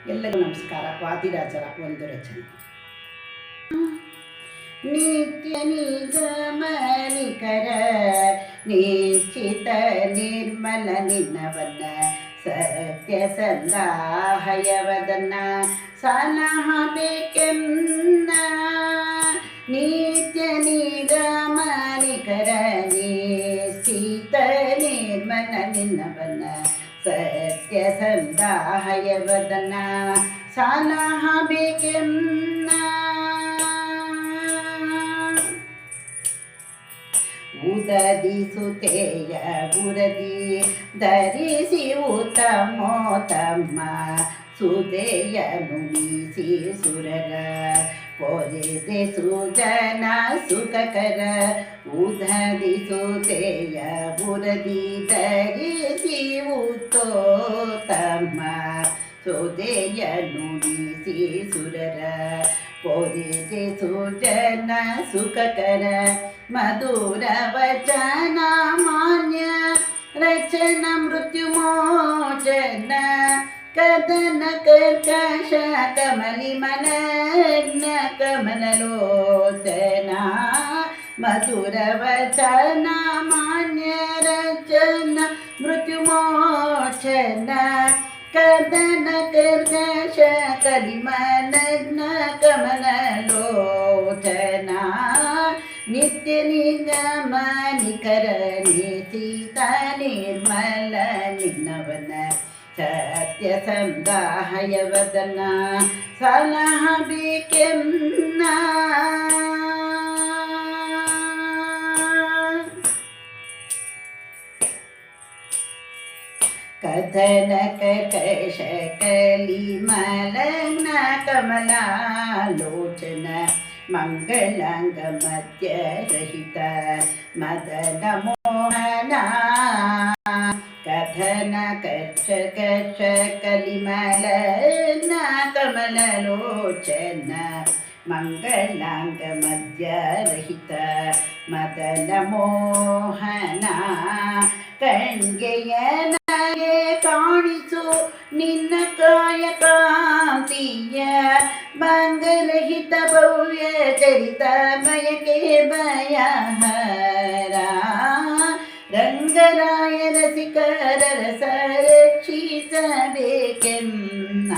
ಎಲ್ಲರಿಗೂ ನಮಸ್ಕಾರ. ವಾದಿರಾಜರ ಒಂದು ರಚನೆ. ನಿತ್ಯ ನಿಗಮನಿಕರ ನಿಶ್ಚಿತ ನಿರ್ಮಲ ನಿನ್ನವನ್ನ ಸತ್ಯ ಸಂದಾಹಯವದನ್ನ ಸಲಹಬೇಕೆನ್ನ. ನಿತ್ಯ ನಿಗಮನಿಕರ ನಿಶ್ಚಿತ ನಿರ್ಮಲ ನಿನ್ನವನ್ನ ಸತ್ಯ ಸಂದಾಹಯವದನ್ನ ಸಲಹಬೇಕೆನ್ನ. ಉದದಿಸುತೆಯ ಬುರದಿ ಧರಿಸಿ ಉತ್ತಮೋತ್ತಮ ಸುದೆಯ ನುಡಿಸಿ ಸುರರ ಪೊರೆದೆ ಸುಜನ ಸುಖಕರ. ಉದದಿಸುತೆಯ ಬುರದಿ ಧರಿಸಿ ಉತ್ತೋತ್ತಮ ಸುದೆಯ ನುಡಿಸಿ ಸುರರ ಪೊರೆದೆ ಸುಜನ ಸುಖಕರ. ಮಧುರ ವಚನ ಮಾನ್ಯ ರಚನ ಮೃತ್ಯುಮೋಚನ ಕದನ ಕರ್ಕಶ ಕಮಲಿ ಮನಗ್ನ ಕಮಲಲೋಚನ. ಮಧುರ ವಚನ ಮಾನ್ಯ ರಚನ ಮೃತ್ಯುಮೋಚನ ಕದನ ಕರ್ಕಶ ಕಲಿಮನಗ್ನ ಕಮಲಲೋಚನ. ನಿತ್ಯ ನಿಗಮನಿಕರ ನಿಶ್ಚಿತ ನಿರ್ಮಲ ನಿನ್ನವನ ಸತ್ಯ ಸಂದಾಹಯವದನ ಸಲಹಬೇಕೆನ್ನ. ಕಥನ ಕರ್ಕಶ ಕಲಿಮಲಗ್ನ ಕಮಲಾಲೋಚನ ಮಂಗಳಾಂಗ ಮಧ್ಯ ರಹಿತ ಮದನ ಮೋಹನ. ಕಥನ ಕರ್ಕಶ ಕಲಿಮಲಗ್ನ ಕಮಲಲೋಚನ ಮಂಗಳಾಂಗ ಮಧ್ಯ ರಹಿತ ಮದನ ಮೋಹನ. ಕಣ್ಗೆಯನಗೆ ಕಾಣಿಸು ನಿನ್ನ ಕಾಯ ಕಾಂತಿಯ ಮಂಗಲಹಿತ ಭವ್ಯ ಚರಿತ ಬಯಕೆ ಭಯಹರ. ರಂಗರಾಯ ರಸಿಕರ ರಸ ರಕ್ಷಿಸಬೇಕೆನ್ನ.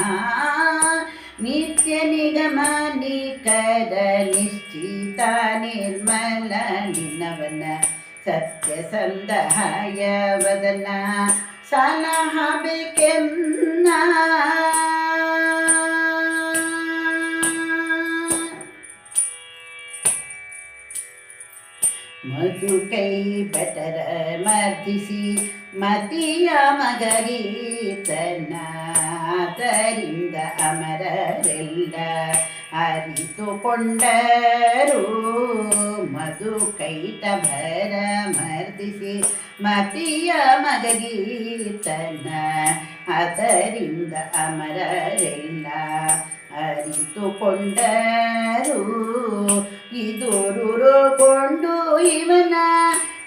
ನಿತ್ಯ ನಿಗಮನಿಕರ ನಿಶ್ಚಿತ ನಿರ್ಮಲ ನಿನ್ನವನ ಸತ್ಯ ಸಂದಾಹಯವದನ ಸಲಹಬೇಕೆನ್ನ. ಮಧು ಕೈ ಬಟರ ಮರ್ದಿಸಿ ಮತಿಯ ಮಗರೀತನ ಅದರಿಂದ ಅಮರರೆಲ್ಲ ಅರಿತುಕೊಂಡರು. ಮಧು ಕೈಟ ಭರ ಮರ್ದಿಸಿ ಮತಿಯ ಮಗರೀತನ ಅದರಿಂದ ಅಮರರೆಲ್ಲ ಅರಿತುಕೊಂಡರು. ಇದುರುಕೊಂಡು ಇವನ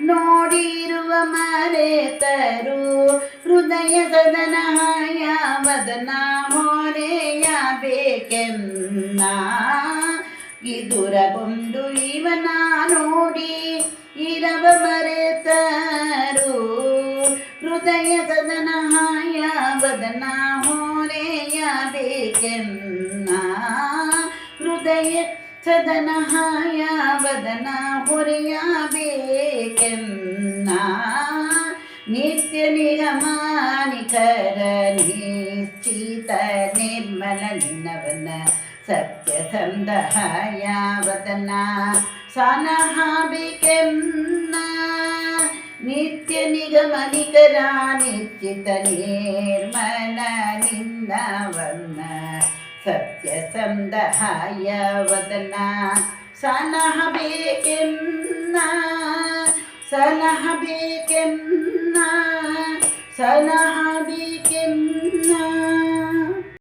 ನೋಡಿರುವ ಮರೆತರು. ಹೃದಯ ಸದನಯವದನ ಹೊರೆಯಬೇಕೆನ್ನ. ಇದುರಗೊಂಡು ಇವನ ನೋಡಿ ಇರವ ಮರೆತರು. ಹೃದಯ ಸದನಯವದನ ಹೊರೆಯಬೇಕೆನ್ನ. ಹೃದಯ ಸದನಯವದನ ಹೊರೆಯಬೇಕೆನ್ನ. ನಿತ್ಯ ನಿಗಮನಿಕರ ನಿಶ್ಚಿತ ನಿರ್ಮಲ ನಿನ್ನವನ ಸತ್ಯ ಸಂದಾಹಯವದನ ಸಲಹಬೇಕೆನ್ನ. ನಿತ್ಯ ನಿಗಮನಿಕರ ನಿಶ್ಚಿತ ನಿರ್ಮಲ ನಿನ್ನವನ್ನ ಸತ್ಯ ಸಂದಾಹಯವದನ ಸಲಹಬೇಕೆನ್ನ. ಸಲಹಬೇಕೆನ್ನ. ಸಲಹಬೇಕೆನ್ನ.